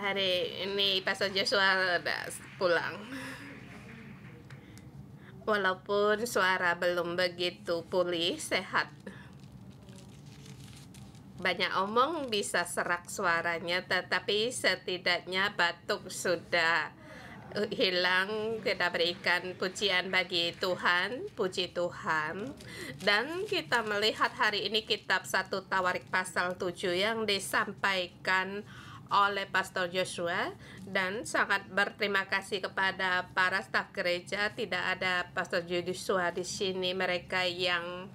hari ini Pastor Joshua udah pulang. Walaupun suara belum begitu pulih, sehat. Banyak omong bisa serak suaranya, tetapi setidaknya batuk sudah hilang. Kita berikan pujian bagi Tuhan, puji Tuhan. Dan kita melihat hari ini kitab 1 Tawarik pasal 7 yang disampaikan oleh Pastor Joshua, dan sangat berterima kasih kepada para staf gereja. Tidak ada Pastor Joshua di sini, mereka yang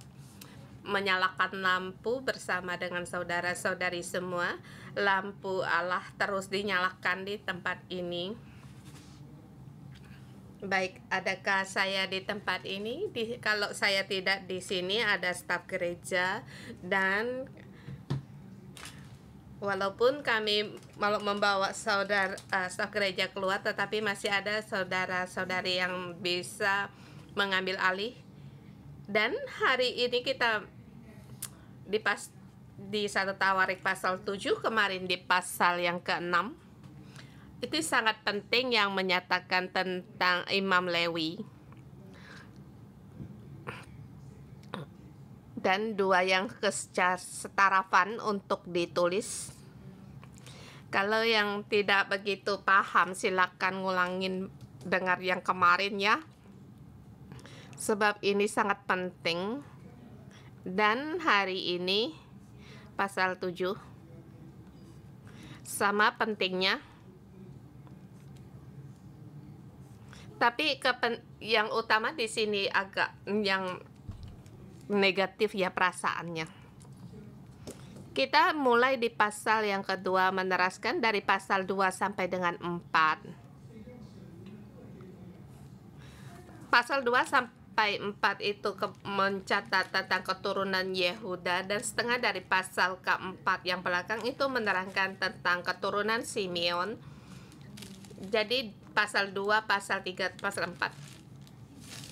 menyalakan lampu bersama dengan saudara-saudari semua. Lampu Allah terus dinyalakan di tempat ini. Baik, adakah saya di tempat ini? Kalau saya tidak di sini, ada staf gereja, dan walaupun kami mau membawa staf gereja keluar, tetapi masih ada saudara-saudari yang bisa mengambil alih. Dan hari ini kita di 1 Tawarik pasal 7, kemarin di pasal yang ke-6. Itu sangat penting yang menyatakan tentang Imam Lewi. Dan dua yang kesetarafan untuk ditulis. Kalau yang tidak begitu paham, silakan ngulangin dengar yang kemarin ya. Sebab ini sangat penting. Dan hari ini pasal 7 sama pentingnya. Tapi yang utama di sini agak yang negatif ya perasaannya. Kita mulai di pasal yang kedua, meneraskan dari pasal 2 sampai dengan 4. Pasal 2 sampai 4 itu mencatat tentang keturunan Yehuda, dan setengah dari pasal keempat yang belakang itu menerangkan tentang keturunan Simeon. Jadi pasal 2, pasal 3, pasal 4.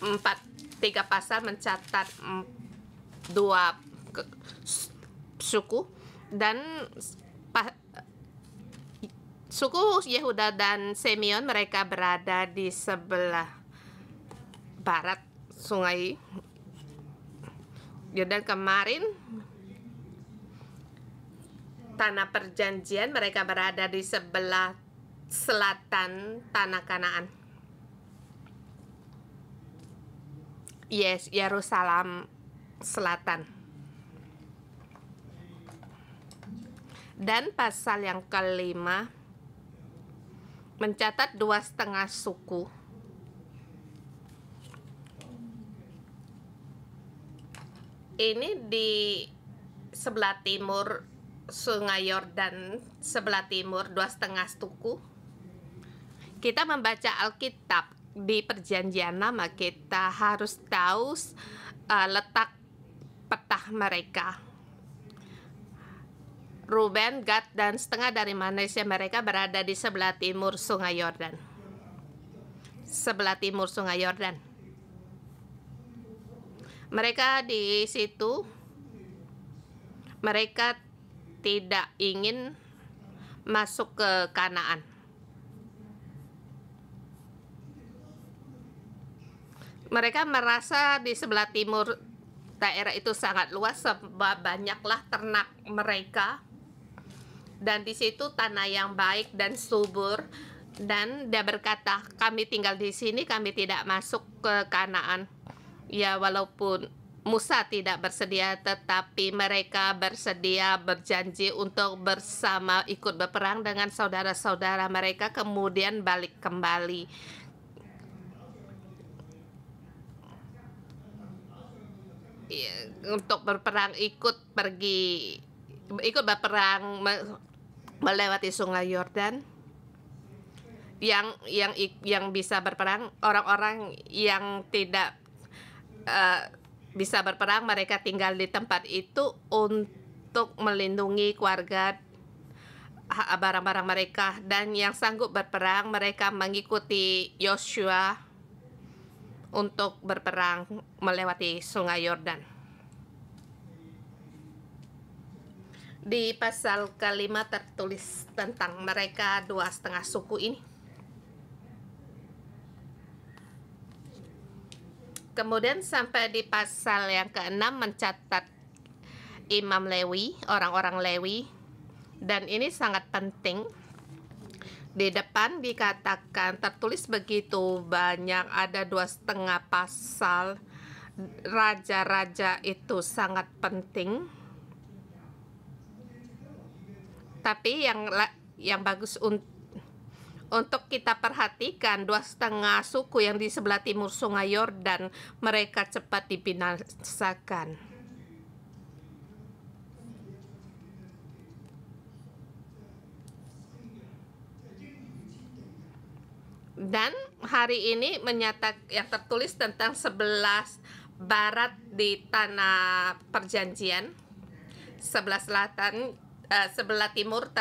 3 pasal mencatat 2 suku, dan suku Yehuda dan Simeon mereka berada di sebelah barat Sungai Yordan. Kemarin tanah perjanjian, mereka berada di sebelah selatan tanah Kanaan. Yerusalem selatan. Dan pasal yang kelima mencatat 2,5 suku. Ini di sebelah timur Sungai Yordan, sebelah timur 2,5 suku. Kita membaca Alkitab di Perjanjian Lama, kita harus tahu letak peta mereka. Ruben, Gad, dan setengah dari Manasye mereka berada di sebelah timur Sungai Yordan. Sebelah timur Sungai Yordan. Mereka di situ, mereka tidak ingin masuk ke Kanaan. Mereka merasa di sebelah timur daerah itu sangat luas, sebab banyaklah ternak mereka, dan di situ tanah yang baik dan subur. Dan dia berkata, kami tinggal di sini, kami tidak masuk ke Kanaan. Ya, walaupun Musa tidak bersedia, tetapi mereka bersedia berjanji untuk bersama ikut berperang dengan saudara-saudara mereka, kemudian balik kembali. Untuk berperang, ikut berperang melewati Sungai Yordan. Yang bisa berperang, orang-orang yang tidak bisa berperang, mereka tinggal di tempat itu untuk melindungi keluarga, barang-barang mereka. Dan yang sanggup berperang, mereka mengikuti Yosua untuk berperang melewati Sungai Yordan. Di pasal kelima tertulis tentang mereka 2,5 suku ini. Kemudian sampai di pasal yang ke-6 mencatat Imam Lewi, orang-orang Lewi, dan ini sangat penting. Di depan dikatakan tertulis begitu banyak, ada 2,5 pasal. Raja-raja itu sangat penting. Tapi yang bagus untuk kita perhatikan 2,5 suku yang di sebelah timur Sungai Yordan, mereka cepat dibinasakan. Dan hari ini yang tertulis tentang 11 barat di tanah perjanjian, sebelah timur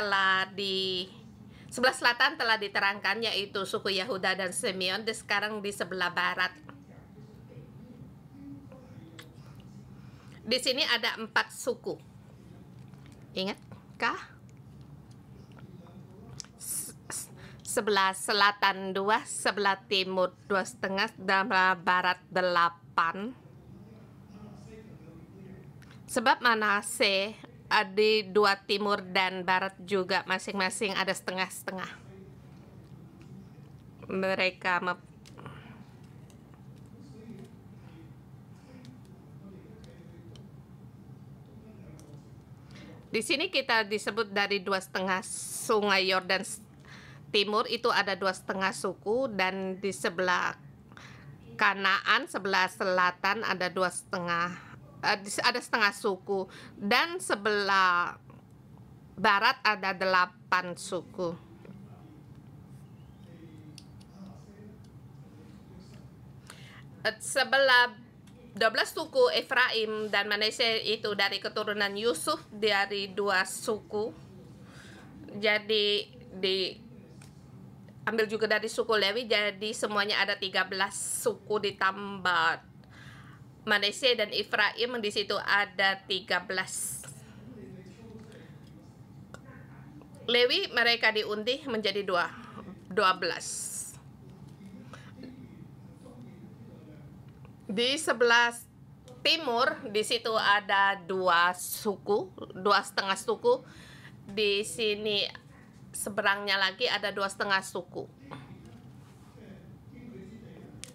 sebelah selatan telah diterangkan, yaitu suku Yehuda dan Simeon. Dan sekarang di sebelah barat. Di sini ada 4 suku. Ingatkah? Sebelah selatan 2, sebelah timur 2,5, dan barat 8. Sebab Manase di 2 timur dan barat juga masing-masing ada setengah-setengah. Mereka di sini kita disebut dari 2,5 Sungai Yordan timur itu ada 2,5 suku, dan di sebelah Kanaan sebelah selatan ada 2,5 ada setengah suku, dan sebelah barat ada 8 suku. Sebelah 12 suku Efraim dan Manase itu dari keturunan Yusuf, dari 2 suku. Jadi ambil juga dari suku Lewi, jadi semuanya ada 13 suku ditambah Manase dan Efraim, di situ ada 13. Lewi mereka diundi menjadi 12. Di sebelah timur di situ ada 2 suku, 2,5 suku. Di sini seberangnya lagi ada 2,5 suku.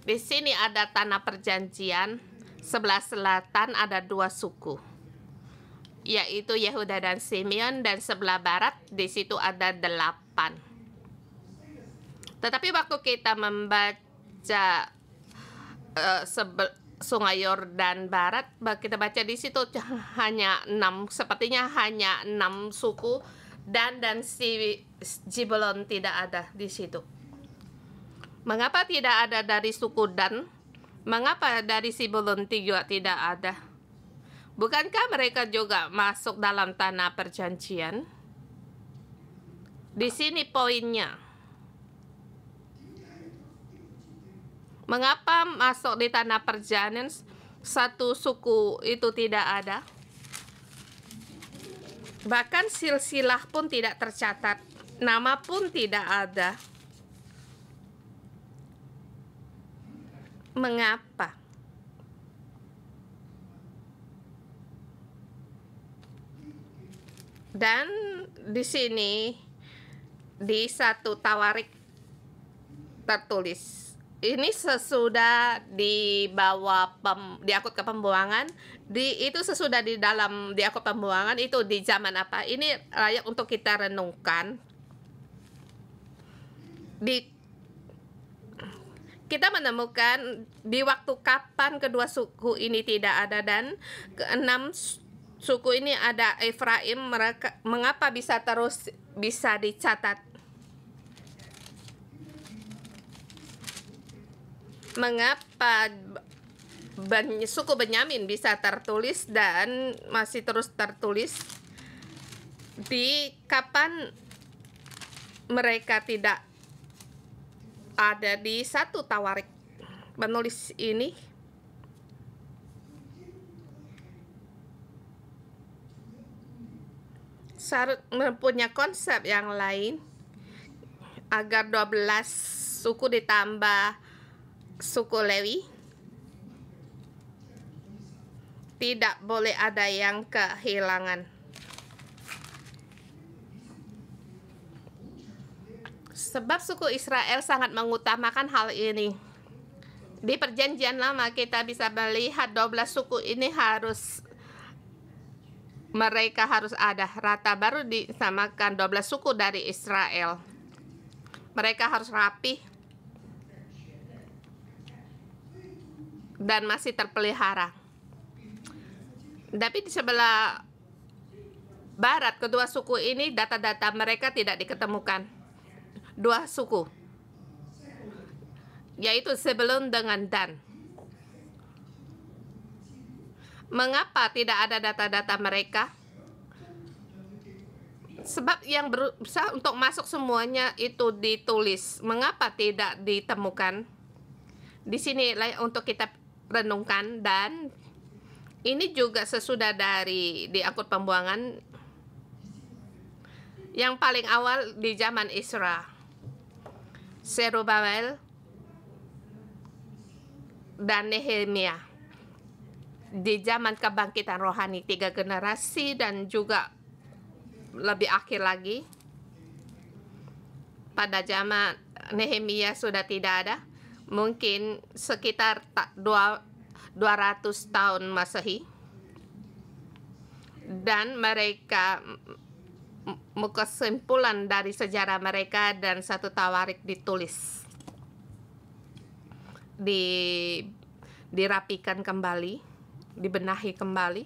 Di sini ada tanah perjanjian. Sebelah selatan ada 2 suku, yaitu Yehuda dan Simeon, dan sebelah barat di situ ada 8. Tetapi waktu kita membaca Sungai Yordan barat, kita baca di situ hanya 6, sepertinya hanya 6 suku, dan si Zebulon tidak ada di situ. Mengapa tidak ada dari suku Dan? Mengapa dari Zebulon juga tidak ada? Bukankah mereka juga masuk dalam tanah perjanjian? Di sini poinnya. Mengapa masuk di tanah perjanjian satu suku itu tidak ada? Bahkan silsilah pun tidak tercatat, nama pun tidak ada. Mengapa? Dan di sini di 1 Tawarik tertulis, ini sesudah dibawa diangkut ke pembuangan, itu sesudah diangkut pembuangan, itu di zaman apa? Ini layak untuk kita renungkan. Kita menemukan di waktu kapan kedua suku ini tidak ada, dan ke-6 suku ini ada Efraim. Mereka mengapa bisa dicatat? Mengapa suku Benyamin bisa tertulis dan masih terus tertulis? Di kapan mereka tidak ada di 1 Tawarik menulis ini? mempunyai konsep yang lain agar 12 suku ditambah suku Lewi. Tidak boleh ada yang kehilangan. Sebab suku Israel sangat mengutamakan hal ini. Di perjanjian lama kita bisa melihat 12 suku ini mereka harus ada. Rata baru disamakan 12 suku dari Israel. Mereka harus rapi dan masih terpelihara. Tapi di sebelah barat, kedua suku ini data-data mereka tidak diketemukan. Dua suku, yaitu Zebulun dengan Dan. Mengapa tidak ada data-data mereka? Sebab yang berusaha untuk masuk semuanya itu ditulis. Mengapa tidak ditemukan? Di sini untuk kita renungkan, dan ini juga sesudah dari diangkut pembuangan yang paling awal di zaman Isra. Zerubabel dan Nehemia. Di zaman kebangkitan rohani 3 generasi dan juga lebih akhir lagi. Pada zaman Nehemia sudah tidak ada. Mungkin sekitar 200 tahun Masehi, dan mereka kesimpulan dari sejarah mereka dan satu tawarik ditulis, dirapikan kembali, dibenahi kembali,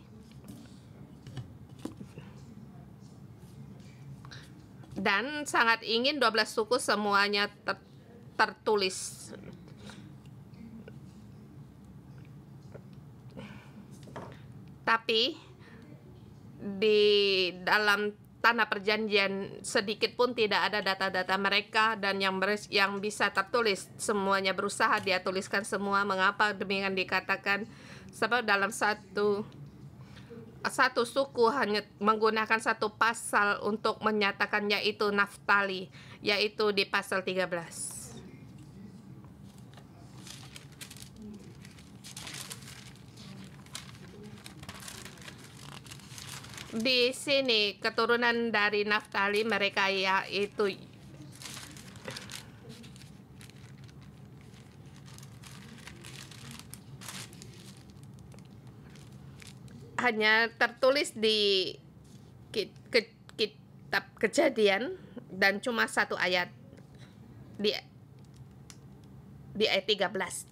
dan sangat ingin 12 suku semuanya tertulis. Tapi di dalam tanah perjanjian sedikit pun tidak ada data-data mereka, dan yang bisa tertulis semuanya berusaha dia tuliskan semua. Mengapa demikian dikatakan? Sebab dalam satu suku hanya menggunakan satu pasal untuk menyatakan, yaitu Naftali, yaitu di pasal 13. Di sini keturunan dari Naftali mereka yaitu hanya tertulis di kitab Kejadian, dan cuma satu ayat di ayat 13,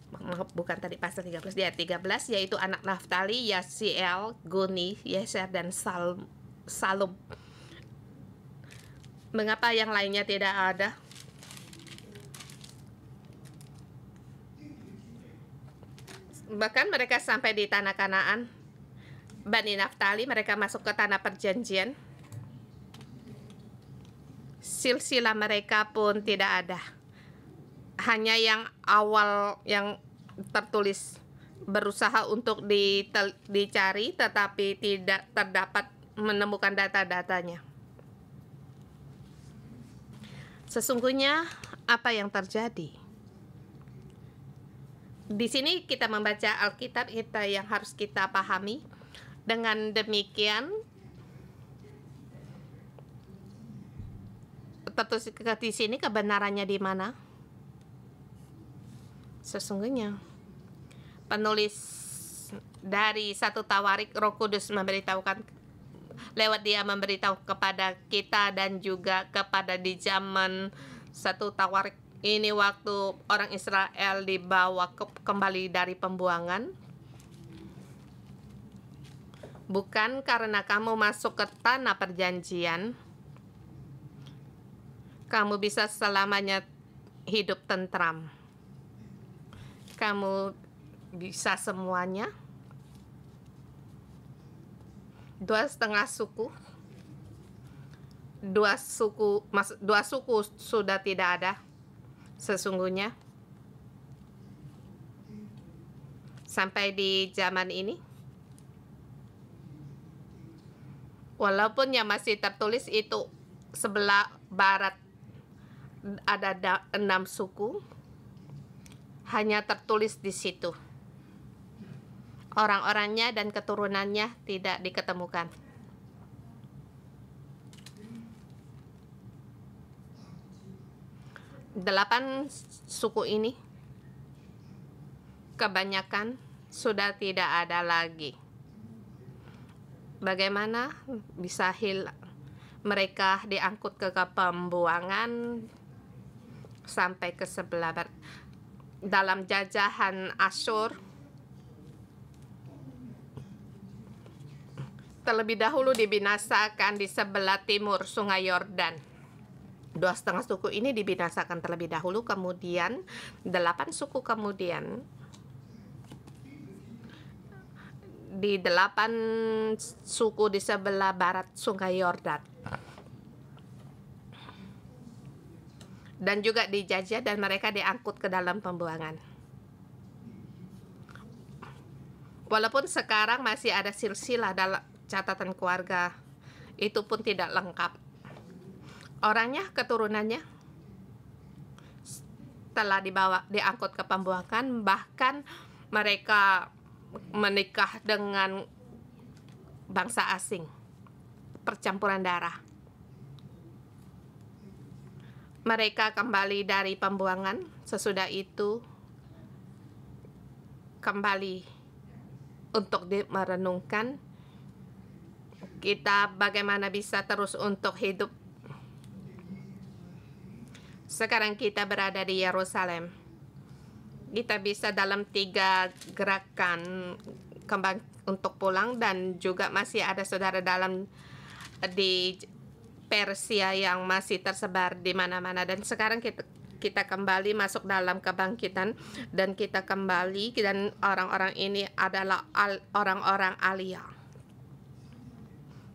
bukan tadi pasal 13, di ayat 13, yaitu anak Naftali, Yasiel, Guni, Yeser, dan Salum. Mengapa yang lainnya tidak ada? Bahkan mereka sampai di tanah Kanaan, Bani Naftali, mereka masuk ke tanah perjanjian, silsilah mereka pun tidak ada. Hanya yang awal yang tertulis, berusaha untuk dicari tetapi tidak terdapat menemukan data-datanya. Sesungguhnya apa yang terjadi? Di sini kita membaca Alkitab kita yang harus kita pahami. Dengan demikian tertulis di sini kebenarannya di mana? Sesungguhnya penulis dari satu tawarik, Roh Kudus memberitahukan lewat dia, memberitahu kepada kita dan juga kepada di zaman satu tawarik ini, waktu orang Israel dibawa kembali dari pembuangan. Bukan karena kamu masuk ke tanah perjanjian kamu bisa selamanya hidup tentram. Kamu bisa semuanya. 2,5 suku. 2 suku sudah tidak ada sesungguhnya. Sampai di zaman ini. Walaupun yang masih tertulis itu sebelah barat ada 6 suku, hanya tertulis di situ. Orang-orangnya dan keturunannya tidak diketemukan. Delapan suku ini kebanyakan sudah tidak ada lagi. Bagaimana bisa mereka diangkut ke pembuangan sampai ke sebelah barat. Dalam jajahan Asyur, terlebih dahulu dibinasakan di sebelah timur Sungai Yordan. 2,5 suku ini dibinasakan terlebih dahulu, kemudian 8 suku kemudian di 8 suku di sebelah barat Sungai Yordan. Dan juga dijajah dan mereka diangkut ke dalam pembuangan. Walaupun sekarang masih ada silsilah dalam catatan keluarga, itu pun tidak lengkap. Orangnya, keturunannya telah diangkut ke pembuangan, bahkan mereka menikah dengan bangsa asing, percampuran darah. Mereka kembali dari pembuangan, sesudah itu kembali untuk merenungkan kita bagaimana bisa terus untuk hidup. Sekarang kita berada di Yerusalem. Kita bisa dalam 3 gerakan kembang untuk pulang, dan juga masih ada saudara di Persia yang masih tersebar di mana-mana. Dan sekarang kita kembali masuk dalam kebangkitan, dan kita kembali, dan orang-orang ini adalah orang-orang Alia.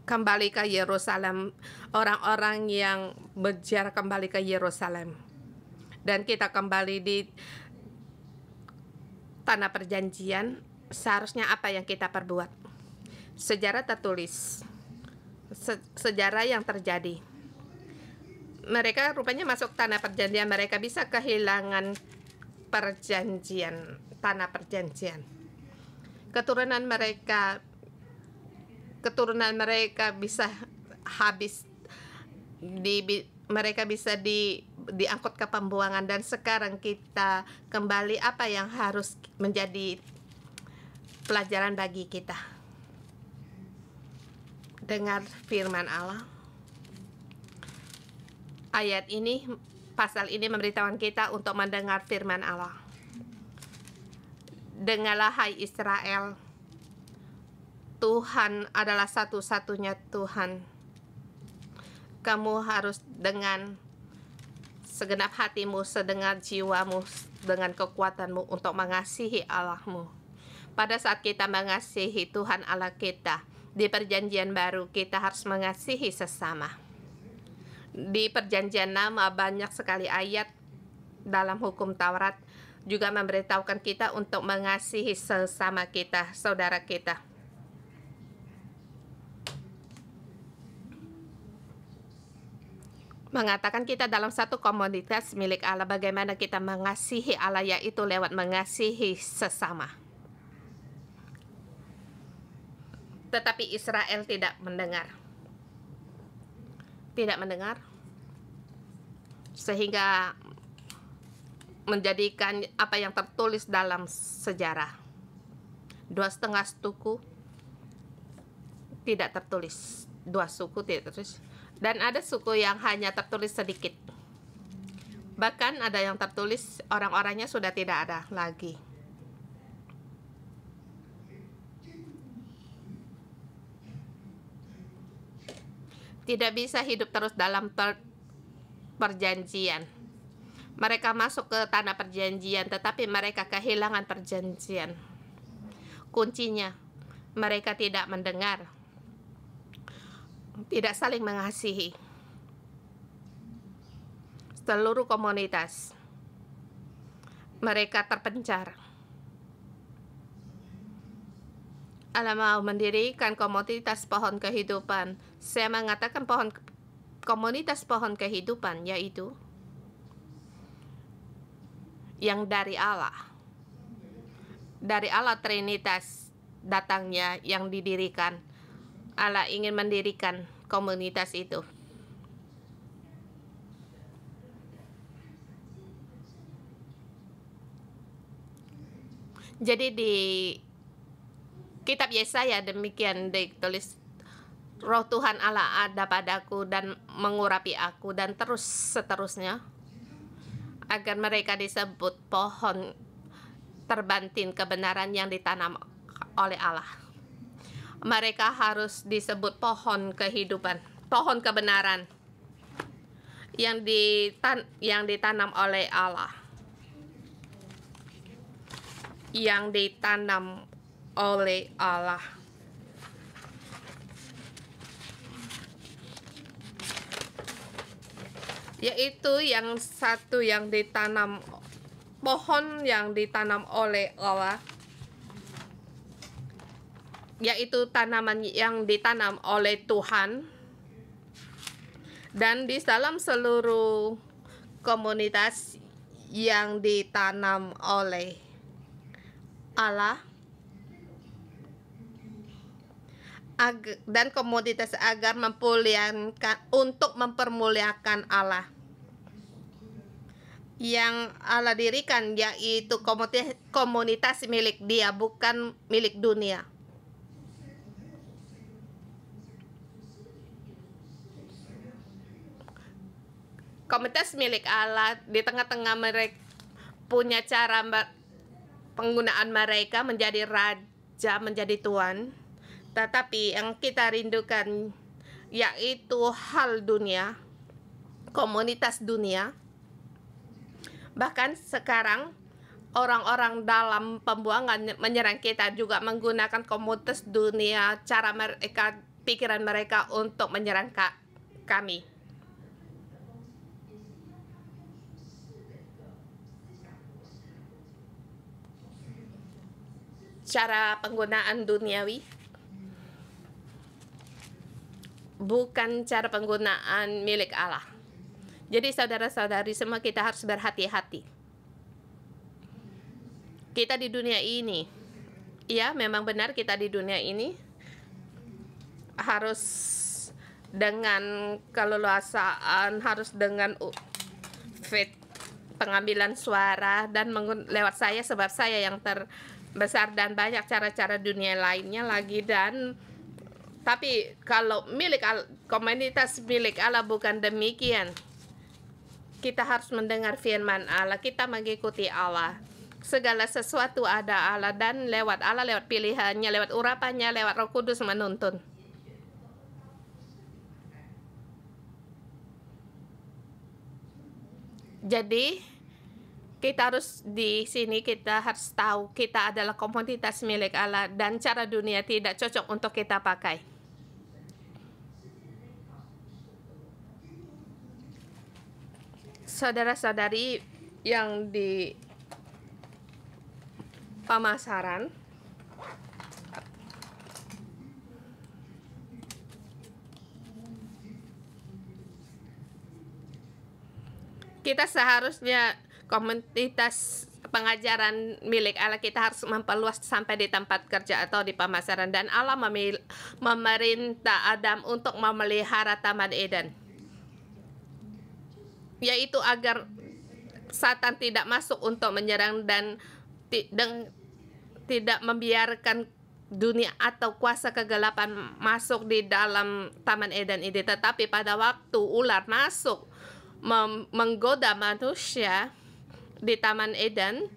Kembali ke Yerusalem, orang-orang yang berziarah kembali ke Yerusalem, dan kita kembali di tanah perjanjian. Seharusnya apa yang kita perbuat? Sejarah tertulis, sejarah yang terjadi. Mereka rupanya masuk tanah perjanjian, mereka bisa kehilangan perjanjian, tanah perjanjian. Keturunan mereka bisa habis, mereka bisa diangkut ke pembuangan. Dan sekarang kita kembali, apa yang harus menjadi pelajaran bagi kita? Dengar firman Allah. Ayat ini, pasal ini memberitahukan kita untuk mendengar firman Allah. Dengarlah hai Israel, Tuhan adalah satu-satunya Tuhan. Kamu harus dengan segenap hatimu, segenap jiwamu, dengan kekuatanmu untuk mengasihi Allahmu. Pada saat kita mengasihi Tuhan Allah kita, di perjanjian baru kita harus mengasihi sesama. Di perjanjian lama banyak sekali ayat dalam hukum Taurat juga memberitahukan kita untuk mengasihi sesama kita, saudara kita. Mengatakan kita dalam satu komunitas milik Allah, bagaimana kita mengasihi Allah, yaitu lewat mengasihi sesama. Tetapi Israel tidak mendengar. Tidak mendengar, sehingga menjadikan apa yang tertulis dalam sejarah. 2,5 suku tidak tertulis. 2 suku tidak tertulis. Dan ada suku yang hanya tertulis sedikit. Bahkan ada yang tertulis orang-orangnya sudah tidak ada lagi. Tidak bisa hidup terus dalam perjanjian. Mereka masuk ke tanah perjanjian, tetapi mereka kehilangan perjanjian. Kuncinya, mereka tidak mendengar, tidak saling mengasihi. Seluruh komunitas mereka terpencar. Allah mau mendirikan komunitas pohon kehidupan. Saya mengatakan komunitas pohon kehidupan, yaitu yang dari Allah. Dari Allah Trinitas datangnya yang didirikan. Allah ingin mendirikan komunitas itu. Jadi di kitab Yesaya demikian ditulis, Roh Tuhan Allah ada padaku dan mengurapi aku, dan terus seterusnya, agar mereka disebut pohon terbantin kebenaran yang ditanam oleh Allah. Mereka harus disebut pohon kehidupan, pohon kebenaran yang ditanam oleh Allah, yang ditanam oleh Allah. Yaitu yang satu yang ditanam, pohon yang ditanam oleh Allah, yaitu tanaman yang ditanam oleh Tuhan. Dan di dalam seluruh komunitas yang ditanam oleh Allah, dan komunitas agar untuk mempermuliakan Allah yang Allah dirikan, yaitu komunitas milik Dia, bukan milik dunia. Komunitas milik Allah di tengah-tengah mereka punya cara penggunaan mereka menjadi raja, menjadi tuan. Tetapi yang kita rindukan yaitu hal dunia, komunitas dunia. Bahkan sekarang orang-orang dalam pembuangan menyerang kita juga menggunakan komunitas dunia, cara mereka, pikiran mereka untuk menyerang kami. Cara penggunaan duniawi, bukan cara penggunaan milik Allah. Jadi saudara-saudari semua, kita harus berhati-hati. Kita di dunia ini, ya memang benar kita di dunia ini harus dengan keleluasaan, harus dengan pengambilan suara dan lewat saya, sebab saya yang terbesar, dan banyak cara-cara dunia lainnya lagi. Dan tapi kalau komunitas milik Allah bukan demikian. Kita harus mendengar firman Allah, kita mengikuti Allah. Segala sesuatu ada Allah, dan lewat Allah, lewat pilihannya, lewat urapannya, lewat Roh Kudus menuntun. Jadi kita harus di sini, kita harus tahu kita adalah komunitas milik Allah, dan cara dunia tidak cocok untuk kita pakai. Saudara-saudari yang di pemasaran, kita seharusnya komunitas pengajaran milik Allah, kita harus memperluas sampai di tempat kerja atau di pemasaran. Dan Allah memerintah Adam untuk memelihara Taman Eden, yaitu agar Satan tidak masuk untuk menyerang dan tidak membiarkan dunia atau kuasa kegelapan masuk di dalam Taman Eden ini. Tetapi pada waktu ular masuk menggoda manusia di Taman Eden,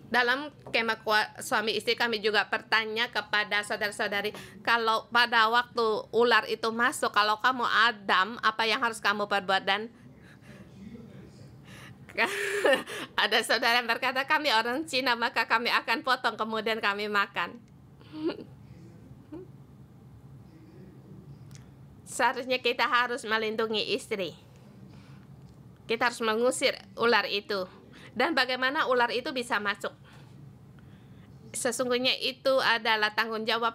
dalam kemah suami istri, kami juga bertanya kepada saudara-saudari, kalau pada waktu ular itu masuk, kalau kamu Adam, apa yang harus kamu perbuat? Dan ada saudara yang berkata, kami orang Cina, maka kami akan potong kemudian kami makan. Seharusnya kita harus melindungi istri. Kita harus mengusir ular itu. Dan bagaimana ular itu bisa masuk? sesungguhnya itu adalah tanggung jawab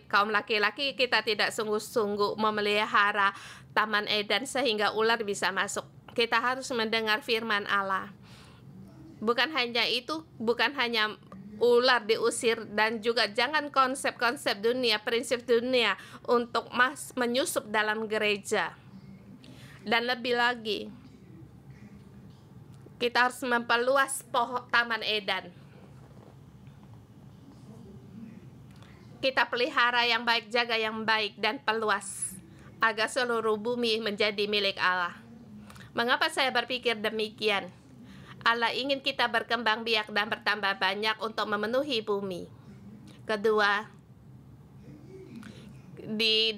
kaum laki-laki. Kita tidak sungguh-sungguh memelihara Taman Eden sehingga ular bisa masuk. Kita harus mendengar firman Allah. Bukan hanya itu, bukan hanya ular diusir, dan juga jangan konsep-konsep dunia, prinsip dunia untuk menyusup dalam gereja. Dan lebih lagi, kita harus memperluas Taman Eden. Kita pelihara yang baik, jaga yang baik, dan perluas agar seluruh bumi menjadi milik Allah. Mengapa saya berpikir demikian? Allah ingin kita berkembang biak dan bertambah banyak untuk memenuhi bumi. Kedua, di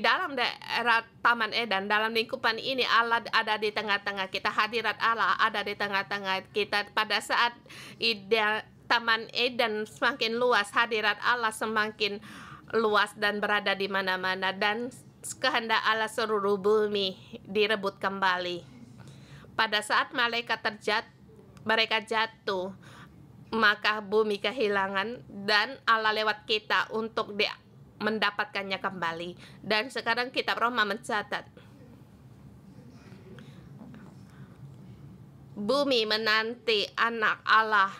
dalam daerah Taman Eden, dalam lingkupan ini Allah ada di tengah-tengah kita, hadirat Allah ada di tengah-tengah kita. Pada saat Taman Eden semakin luas, hadirat Allah semakin luas dan berada di mana-mana, dan kehendak Allah seluruh bumi direbut kembali. Pada saat mereka jatuh, maka bumi kehilangan, dan Allah lewat kita untuk mendapatkannya kembali. Dan sekarang kitab Roma mencatat, bumi menanti anak Allah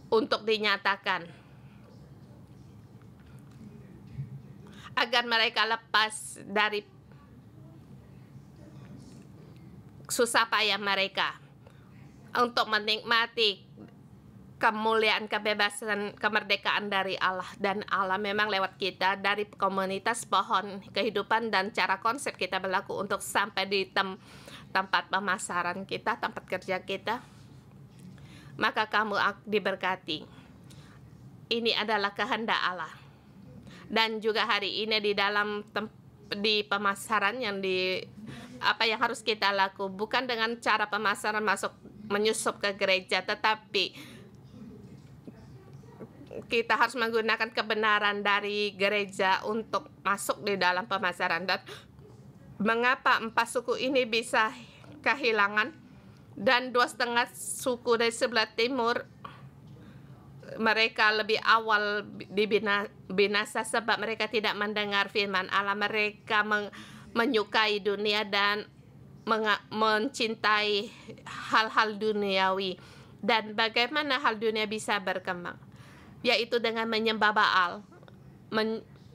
untuk dinyatakan, agar mereka lepas dari susah payah mereka untuk menikmati kemuliaan, kebebasan, kemerdekaan dari Allah. Dan Allah memang lewat kita dari komunitas pohon kehidupan dan cara konsep kita berlaku untuk sampai di tempat pemasaran kita, tempat kerja kita. Maka kamu diberkati. Ini adalah kehendak Allah. Dan juga hari ini di pemasaran apa yang harus kita lakukan, bukan dengan cara pemasaran menyusup ke gereja, tetapi kita harus menggunakan kebenaran dari gereja untuk masuk di dalam pemasaran. Dan mengapa 4 suku ini bisa kehilangan, dan 2,5 suku dari sebelah timur mereka lebih awal binasa sebab mereka tidak mendengar firman Allah. Mereka menyukai dunia dan mencintai hal-hal duniawi. Dan bagaimana hal dunia bisa berkembang? Yaitu dengan menyembah Baal,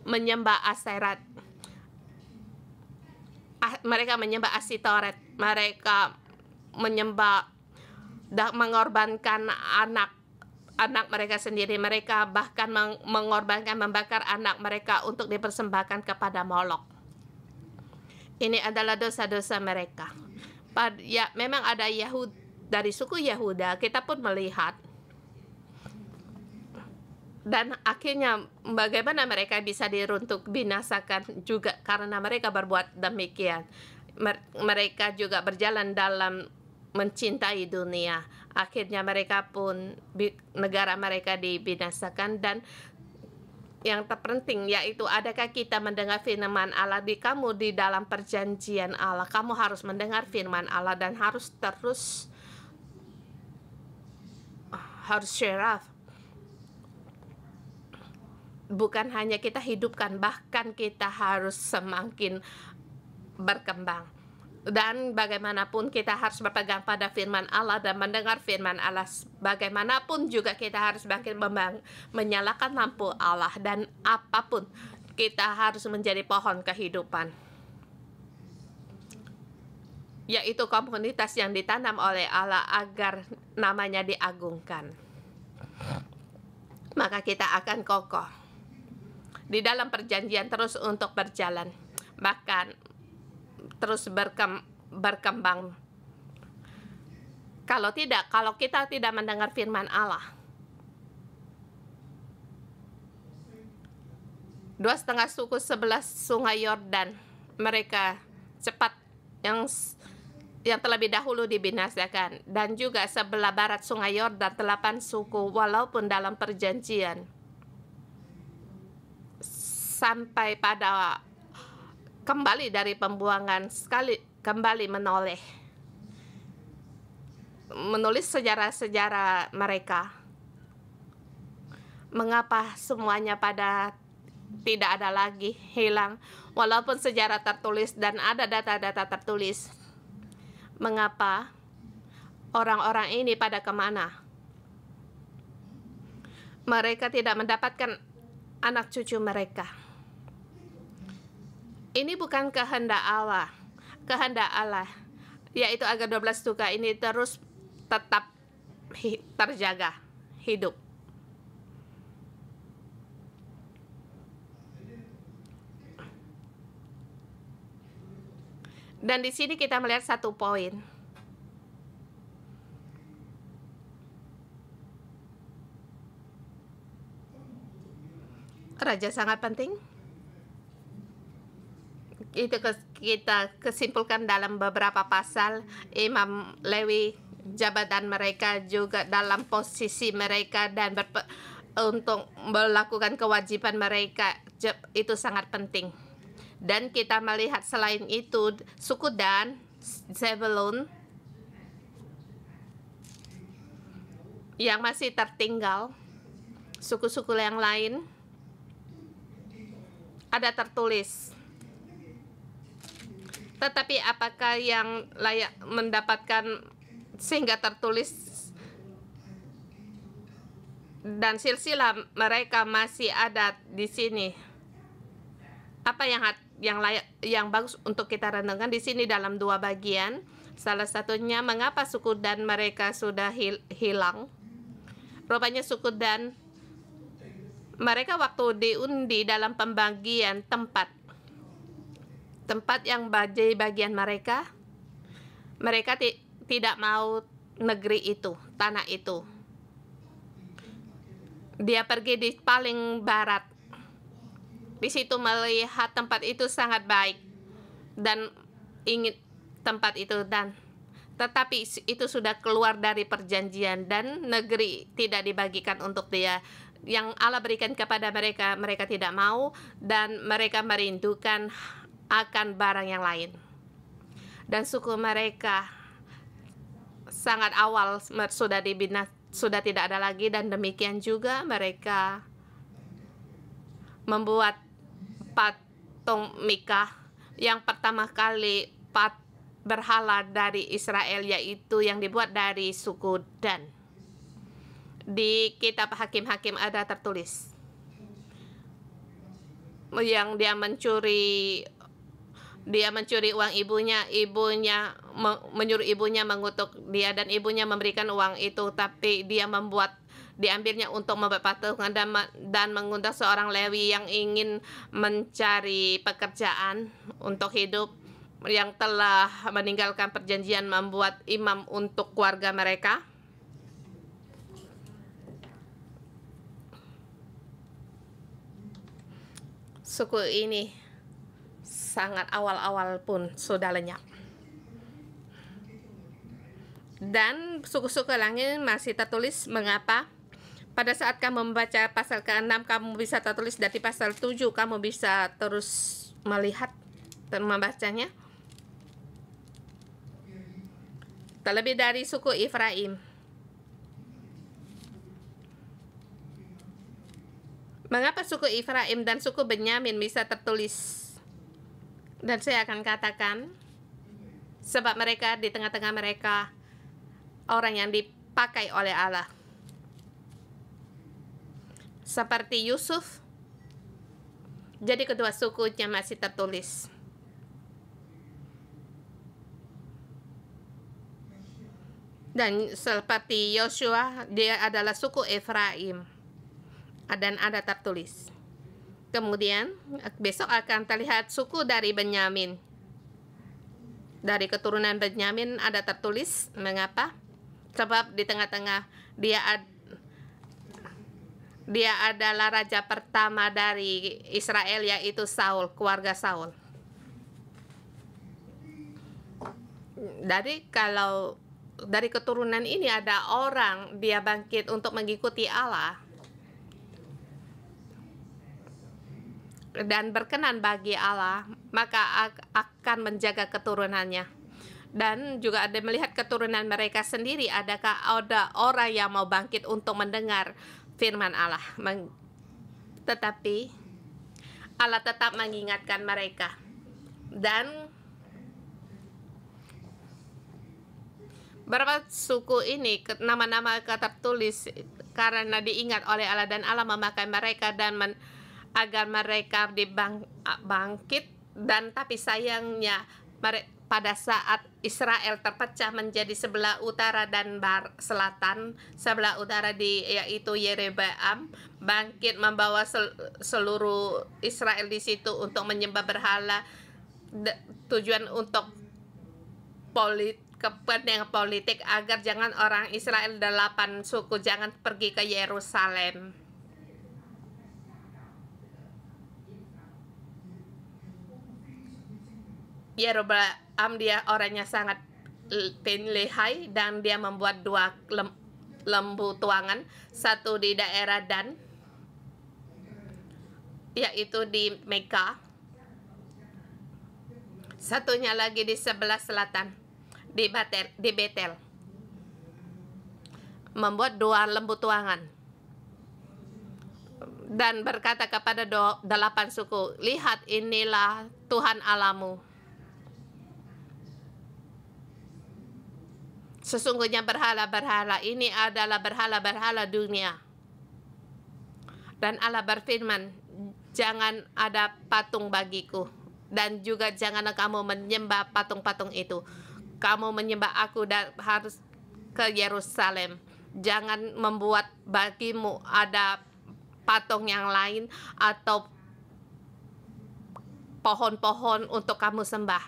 menyembah Asherat. Mereka menyembah Asitoret. Mereka mengorbankan anak mereka sendiri. Mereka bahkan membakar anak mereka untuk dipersembahkan kepada Molok. Ini adalah dosa-dosa mereka. Ya, memang ada dari suku Yehuda, kita pun melihat. Dan akhirnya bagaimana mereka bisa binasakan juga karena mereka berbuat demikian. Mereka juga berjalan dalam mencintai dunia. Akhirnya mereka pun, negara mereka dibinasakan. Dan yang terpenting yaitu, adakah kita mendengar firman Allah? Kamu di dalam perjanjian Allah, kamu harus mendengar firman Allah dan harus share. Bukan hanya kita hidupkan, bahkan kita harus semakin berkembang. Dan bagaimanapun kita harus berpegang pada firman Allah dan mendengar firman Allah. Bagaimanapun juga kita harus bangkit menyalakan lampu Allah. Dan apapun, kita harus menjadi pohon kehidupan, yaitu komunitas yang ditanam oleh Allah agar namanya diagungkan. Maka kita akan kokoh di dalam perjanjian terus untuk berjalan, bahkan terus berkembang. Kalau kita tidak mendengar firman Allah, 2,5 suku sebelah sungai Yordan, mereka cepat yang terlebih dahulu dibinasakan. Dan juga sebelah barat sungai Yordan 8 suku, walaupun dalam perjanjian sampai pada kembali dari pembuangan kembali menoleh. menulis sejarah-sejarah mereka. Mengapa semuanya pada tidak ada lagi, hilang, walaupun sejarah tertulis dan ada data-data tertulis. Mengapa orang-orang ini pada kemana? Mereka tidak mendapatkan anak cucu mereka. Ini bukan kehendak Allah. Kehendak Allah, yaitu agar 12 tugas ini terus tetap terjaga, hidup. Dan di sini kita melihat satu poin. Raja sangat penting. Itu kita kesimpulkan dalam beberapa pasal. Imam Lewi, jabatan mereka juga dalam posisi mereka dan untuk melakukan kewajiban mereka, itu sangat penting. Dan kita melihat selain itu, suku Dan, Zebulun yang masih tertinggal, suku-suku yang lain ada tertulis. Tetapi apakah yang layak mendapatkan sehingga tertulis dan silsilah mereka masih ada di sini? Apa yang layak, yang bagus untuk kita renungkan di sini dalam dua bagian. Salah satunya, mengapa suku Dan mereka sudah hilang? Rupanya suku Dan mereka waktu diundi dalam pembagian tempat yang bagian mereka tidak mau negeri itu, tanah itu. Dia pergi di paling barat. Di situ melihat tempat itu sangat baik dan ingin tempat itu, dan tetapi itu sudah keluar dari perjanjian dan negeri tidak dibagikan untuk dia. Yang Allah berikan kepada mereka, mereka tidak mau dan mereka merindukan akan barang yang lain. Dan suku mereka sangat awal sudah dibina, sudah tidak ada lagi, dan demikian juga mereka membuat patung Mika yang pertama kali berhala dari Israel, yaitu yang dibuat dari suku Dan. Di kitab Hakim-Hakim ada tertulis yang dia mencuri uang ibunya menyuruh ibunya mengutuk dia, dan ibunya memberikan uang itu, tapi dia diambilnya untuk membuat patungan dan mengundang seorang Lewi yang ingin mencari pekerjaan untuk hidup, yang telah meninggalkan perjanjian, membuat imam untuk keluarga mereka. Suku ini sangat awal-awal pun sudah lenyap. Dan suku-suku lain masih tertulis. Mengapa? Pada saat kamu membaca pasal ke-6, kamu bisa tertulis dari pasal 7, kamu bisa terus melihat dan membacanya. Terlebih dari suku Efraim. Mengapa suku Efraim dan suku Benyamin bisa tertulis? Dan saya akan katakan, sebab mereka di tengah-tengah mereka orang yang dipakai oleh Allah. Seperti Yusuf, jadi kedua sukunya masih tertulis. Dan seperti Yosua, dia adalah suku Efraim. Dan ada tertulis. Kemudian besok akan terlihat suku dari Benyamin. Dari keturunan Benyamin ada tertulis. Mengapa? Sebab di tengah-tengah dia adalah raja pertama dari Israel, yaitu Saul, keluarga Saul. Kalau dari keturunan ini ada orang dia bangkit untuk mengikuti Allah dan berkenan bagi Allah, maka akan menjaga keturunannya. Dan juga ada melihat keturunan mereka sendiri. Adakah ada orang yang mau bangkit untuk mendengar firman Allah? Tetapi Allah tetap mengingatkan mereka. Dan berapa suku ini, nama-nama tertulis karena diingat oleh Allah, dan Allah memakai mereka dan agar mereka bangkit. Dan tapi sayangnya pada saat Israel terpecah menjadi sebelah utara dan selatan, sebelah utara yaitu Yerobeam bangkit membawa seluruh Israel di situ untuk menyembah berhala, tujuan untuk kepentingan politik agar jangan orang Israel 8 suku jangan pergi ke Yerusalem. Yerobeam dia orangnya sangat lihai, dan dia membuat 2 lembu tuangan, satu di daerah Dan, yaitu di Meka, satunya lagi di sebelah selatan di Betel, membuat 2 lembu tuangan dan berkata kepada 8 suku, lihat, inilah Tuhan Allahmu. Sesungguhnya berhala-berhala ini adalah berhala-berhala dunia. Dan Allah berfirman, jangan ada patung bagiku, dan juga janganlah kamu menyembah patung-patung itu. Kamu menyembah aku dan harus ke Yerusalem. Jangan membuat bagimu ada patung yang lain atau pohon-pohon untuk kamu sembah.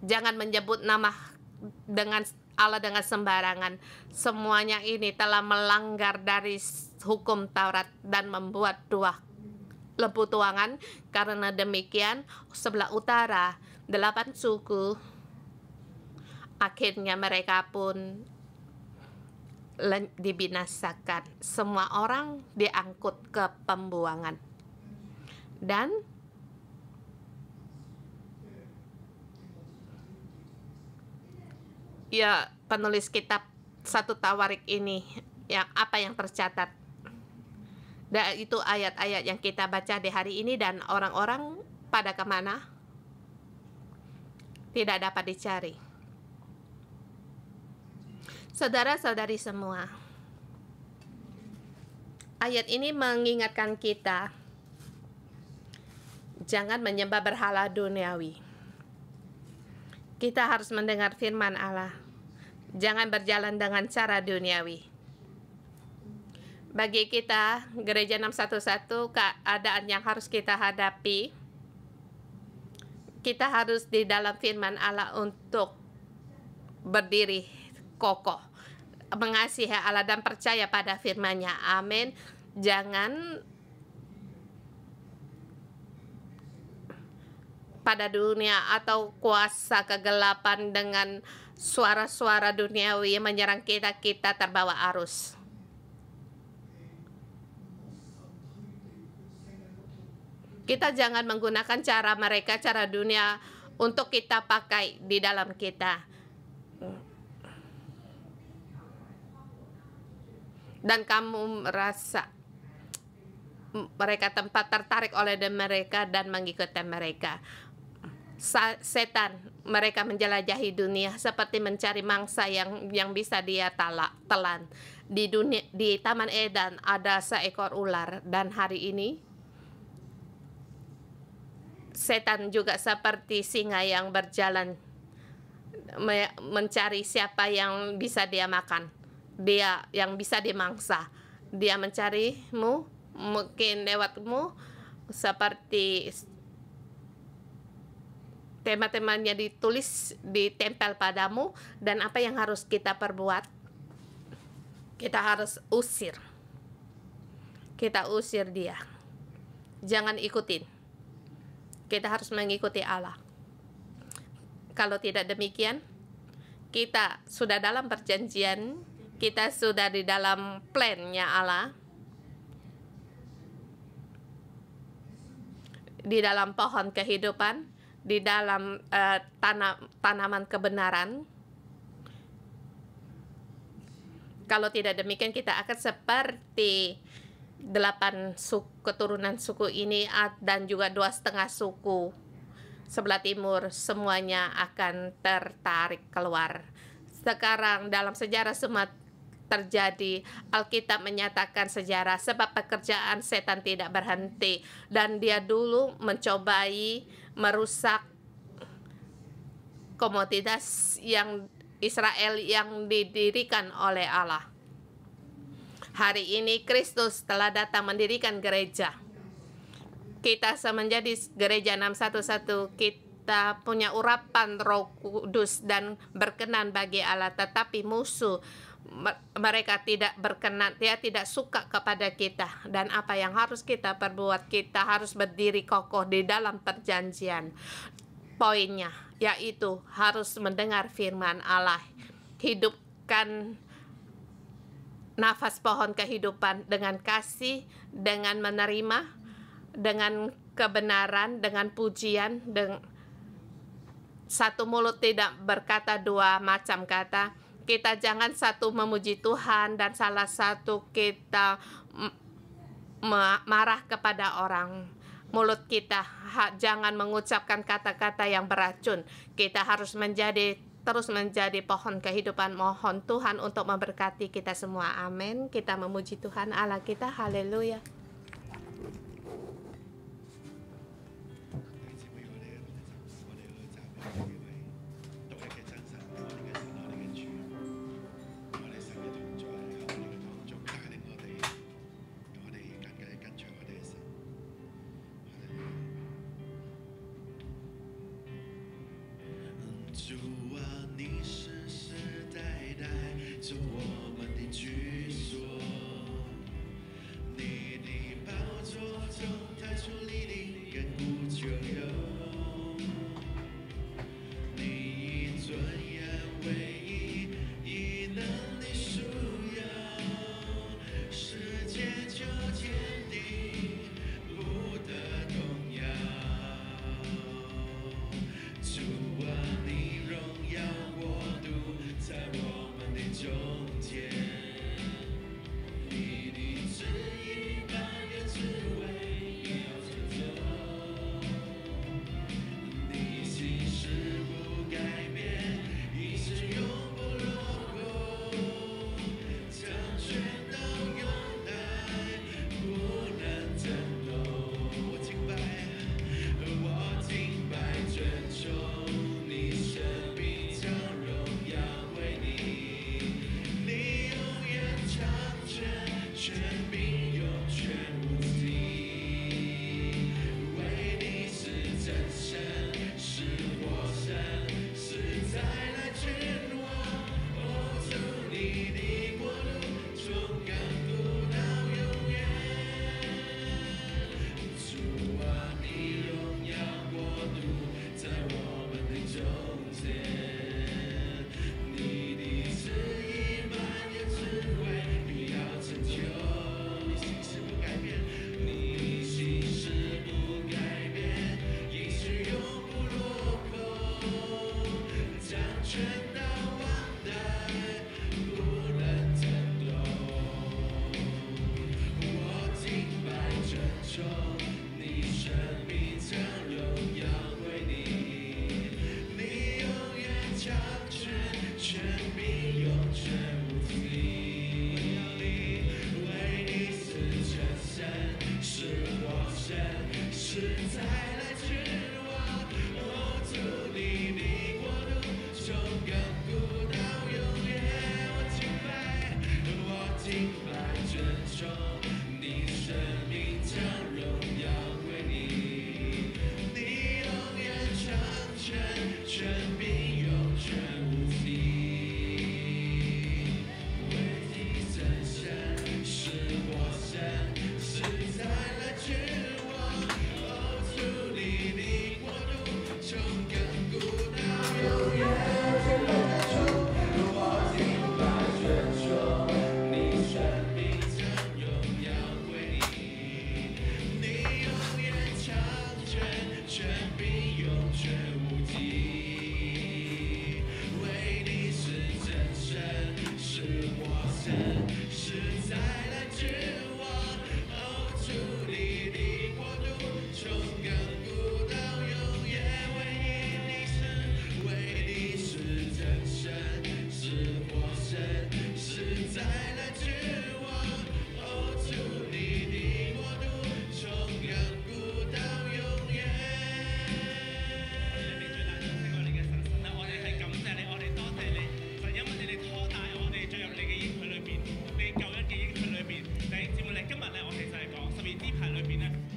Jangan menyebut nama dengan Allah dengan sembarangan. Semuanya ini telah melanggar dari hukum Taurat dan membuat 2 lembu tuangan. Karena demikian sebelah utara 8 suku, akhirnya mereka pun dibinasakan. Semua orang diangkut ke pembuangan. Dan ya, penulis kitab 1 Tawarik ini, apa yang tercatat, dan itu ayat-ayat yang kita baca di hari ini, dan orang-orang pada kemana? Tidak dapat dicari. Saudara-saudari semua, ayat ini mengingatkan kita jangan menyembah berhala duniawi. Kita harus mendengar firman Allah. Jangan berjalan dengan cara duniawi. Bagi kita, Gereja 611, keadaan yang harus kita hadapi, kita harus di dalam firman Allah untuk berdiri kokoh, mengasihi Allah dan percaya pada firman-Nya. Amin. Jangan pada dunia atau kuasa kegelapan dengan suara-suara duniawi yang menyerang kita terbawa arus. Kita jangan menggunakan cara mereka, cara dunia, untuk kita pakai di dalam kita. Dan kamu merasa mereka tempat tertarik oleh mereka dan mengikuti mereka. Setan, mereka menjelajahi dunia seperti mencari mangsa yang bisa dia telan. Di Taman Eden ada seekor ular, dan hari ini setan juga seperti singa yang berjalan mencari siapa yang bisa dia makan, dia yang bisa dimangsa. Dia mencarimu, mungkin lewatmu, seperti tema-temanya ditulis, ditempel padamu. Dan apa yang harus kita perbuat? Kita harus usir. Kita usir dia. Jangan ikutin. Kita harus mengikuti Allah. Kalau tidak demikian, kita sudah dalam perjanjian, kita sudah di dalam plan-nya Allah, di dalam pohon kehidupan, di dalam tanaman kebenaran. Kalau tidak demikian, kita akan seperti 8 keturunan suku ini dan juga 2,5 suku sebelah timur, semuanya akan tertarik keluar. Sekarang dalam sejarah semua terjadi. Alkitab menyatakan sejarah sebab pekerjaan setan tidak berhenti, dan dia dulu mencobai merusak komoditas yang Israel yang didirikan oleh Allah. Hari ini Kristus telah datang mendirikan gereja. Kita menjadi gereja 611, kita punya urapan Roh Kudus dan berkenan bagi Allah, tetapi musuh mereka tidak berkenan, dia tidak suka kepada kita. Dan apa yang harus kita perbuat? Kita harus berdiri kokoh di dalam perjanjian. Poinnya yaitu harus mendengar firman Allah, hidupkan nafas pohon kehidupan dengan kasih, dengan menerima, dengan kebenaran, dengan pujian. Satu mulut tidak berkata dua macam kata. Kita jangan satu memuji Tuhan dan salah satu kita marah kepada orang. Mulut kita jangan mengucapkan kata-kata yang beracun. Kita harus terus menjadi pohon kehidupan. Mohon Tuhan untuk memberkati kita semua. Amin. Kita memuji Tuhan Allah kita. Haleluya.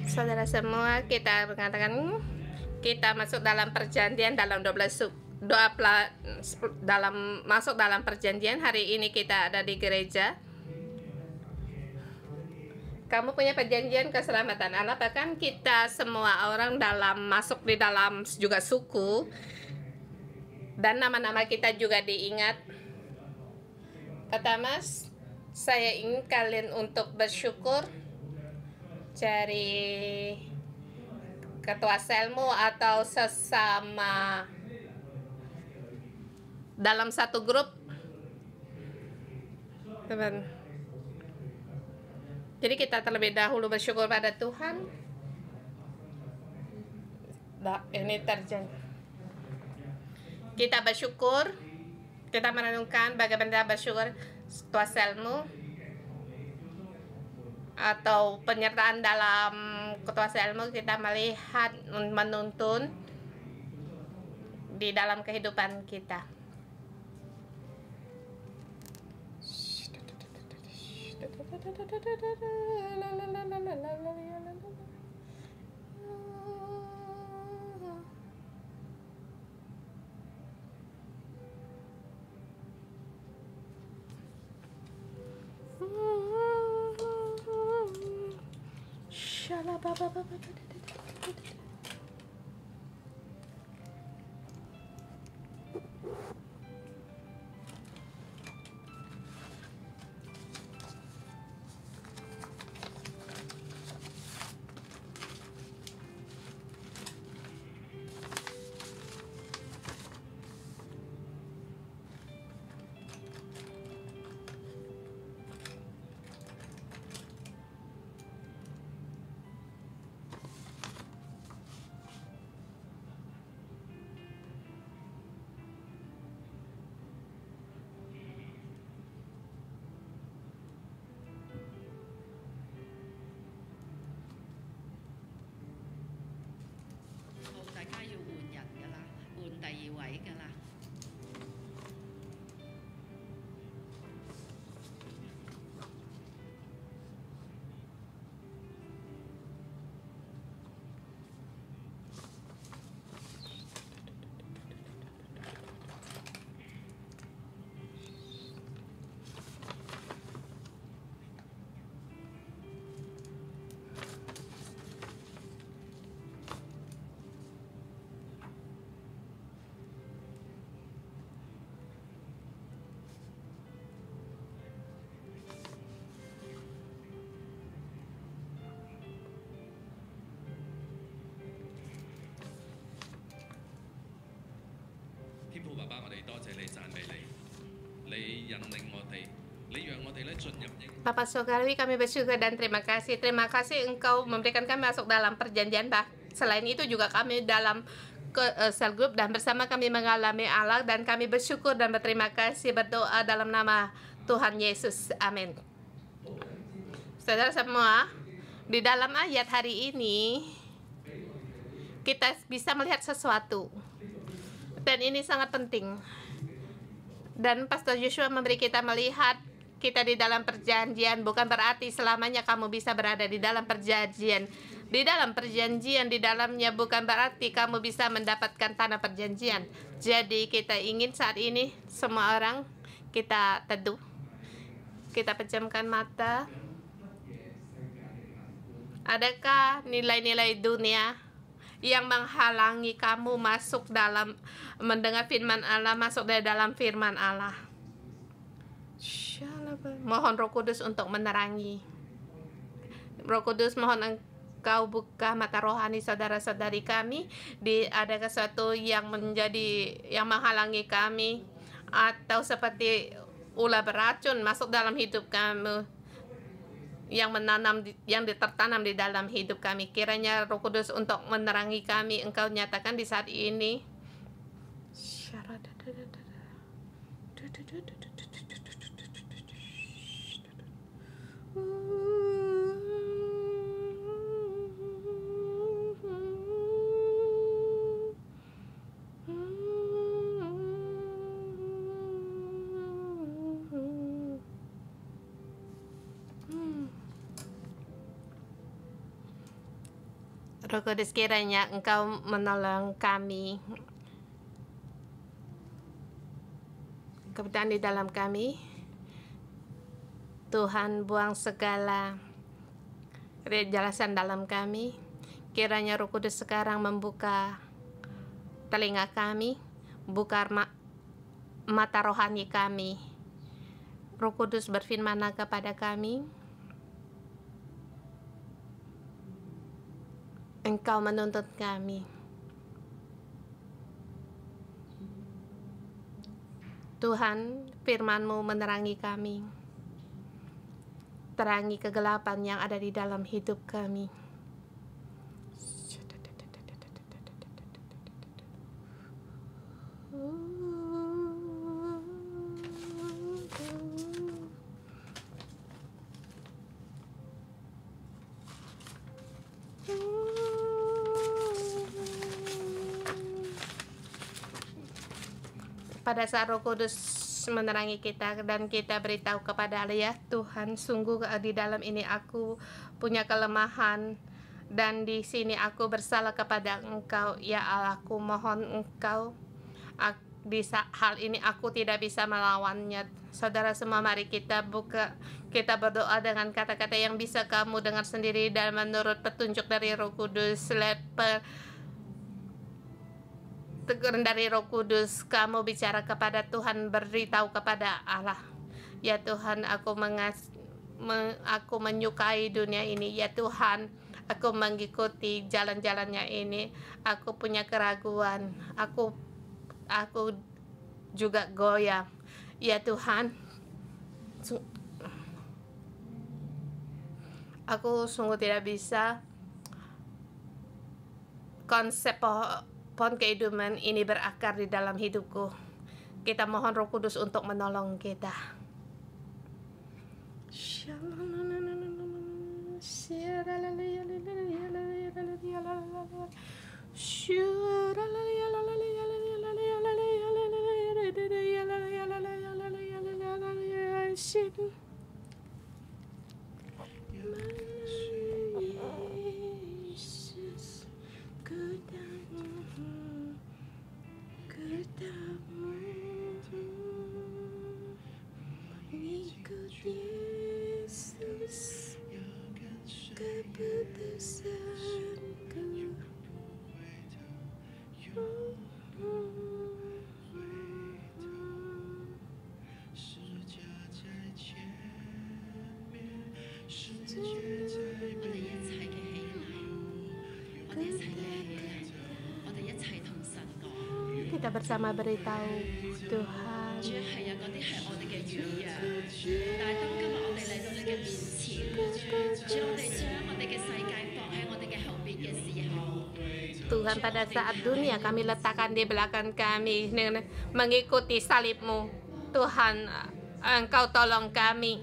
Saudara semua, kita mengatakan kita masuk dalam perjanjian dalam 12 doa masuk dalam perjanjian. Hari ini kita ada di gereja. Kamu punya perjanjian keselamatan Allah, bahkan kita semua orang masuk di dalam juga suku, dan nama-nama kita juga diingat. Pertama, saya ingin kalian untuk bersyukur cari ketua selmu atau sesama dalam satu grup, teman. Jadi kita terlebih dahulu bersyukur pada Tuhan. Ini terjadi. Kita bersyukur, kita merenungkan bagaimana bersyukur ketua selmu atau penyertaan dalam ketua selmu. Kita melihat, menuntun di dalam kehidupan kita. Bapak Surgawi, kami bersyukur dan terima kasih. Terima kasih Engkau memberikan kami masuk dalam perjanjian. Selain itu juga kami dalam sel group dan bersama kami mengalami Allah, dan kami bersyukur dan berterima kasih, berdoa dalam nama Tuhan Yesus. Amin. Saudara semua, di dalam ayat hari ini kita bisa melihat sesuatu, dan ini sangat penting. Dan Pastor Joshua memberi kita melihat kita di dalam perjanjian bukan berarti selamanya kamu bisa berada di dalam perjanjian. Di dalam perjanjian, di dalamnya bukan berarti kamu bisa mendapatkan tanah perjanjian. Jadi kita ingin saat ini semua orang kita teduh, kita pejamkan mata. Adakah nilai-nilai dunia yang menghalangi kamu masuk dalam mendengar firman Allah, masuk dari dalam firman Allah? Mohon Roh Kudus untuk menerangi. Roh Kudus, mohon Engkau buka mata rohani saudara-saudari kami, ada sesuatu yang menghalangi kami, atau seperti ular beracun masuk dalam hidup kami, yang tertanam di dalam hidup kami. Kiranya Roh Kudus untuk menerangi kami, Engkau nyatakan di saat ini. Roh Kudus, kiranya Engkau menolong kami, kebenaran di dalam kami. Tuhan, buang segala kejelasan dalam kami. Kiranya Roh Kudus sekarang membuka telinga kami, buka mata rohani kami. Roh Kudus berfirman kepada kami. Engkau menuntut kami. Tuhan, firman-Mu menerangi kami. Terangi kegelapan yang ada di dalam hidup kami. Pada saat Roh Kudus menerangi kita dan kita beritahu kepada Allah, ya Tuhan, sungguh di dalam ini aku punya kelemahan dan di sini aku bersalah kepada Engkau, ya Allah. Aku mohon Engkau, di hal ini aku tidak bisa melawannya. Saudara semua, mari kita berdoa dengan kata-kata yang bisa kamu dengar sendiri dan menurut petunjuk dari Roh Kudus. Teguran dari Roh Kudus, kamu bicara kepada Tuhan, beritahu kepada Allah, ya Tuhan, aku menyukai dunia ini, ya Tuhan, aku mengikuti jalan-jalannya ini, aku punya keraguan, aku juga goyah, ya Tuhan, aku sungguh tidak bisa. Konsep pohon kehidupan ini berakar di dalam hidupku. Kita mohon Roh Kudus untuk menolong kita. Kita bersama beritahu Tuhan. Tuhan, pada saat dunia kami letakkan di belakang kami mengikuti salib-Mu, Tuhan, Engkau tolong kami.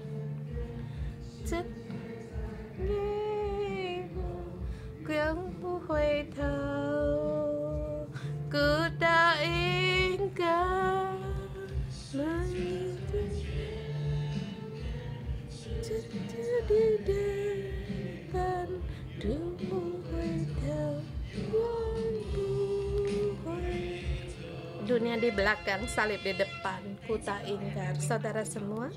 Ku tak ingkar di depan dunia di belakang, salib di depan, ku tak ingkar. Saudara semua,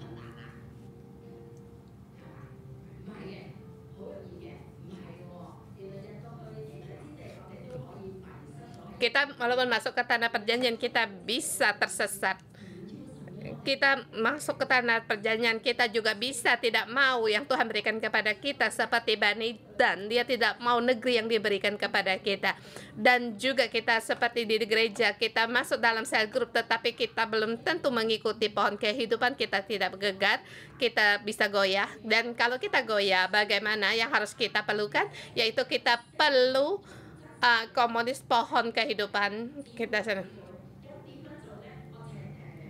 kita walaupun masuk ke tanah perjanjian, kita bisa tersesat. kita masuk ke tanah perjanjian, kita juga bisa tidak mau yang Tuhan berikan kepada kita seperti Bani Dan. Dia tidak mau negeri yang diberikan kepada kita. Dan juga kita seperti di gereja, kita masuk dalam sel grup tetapi kita belum tentu mengikuti pohon kehidupan, kita tidak bergegar, kita bisa goyah. Dan kalau kita goyah, bagaimana yang harus kita perlukan? Yaitu kita perlu komunitas pohon kehidupan. Kita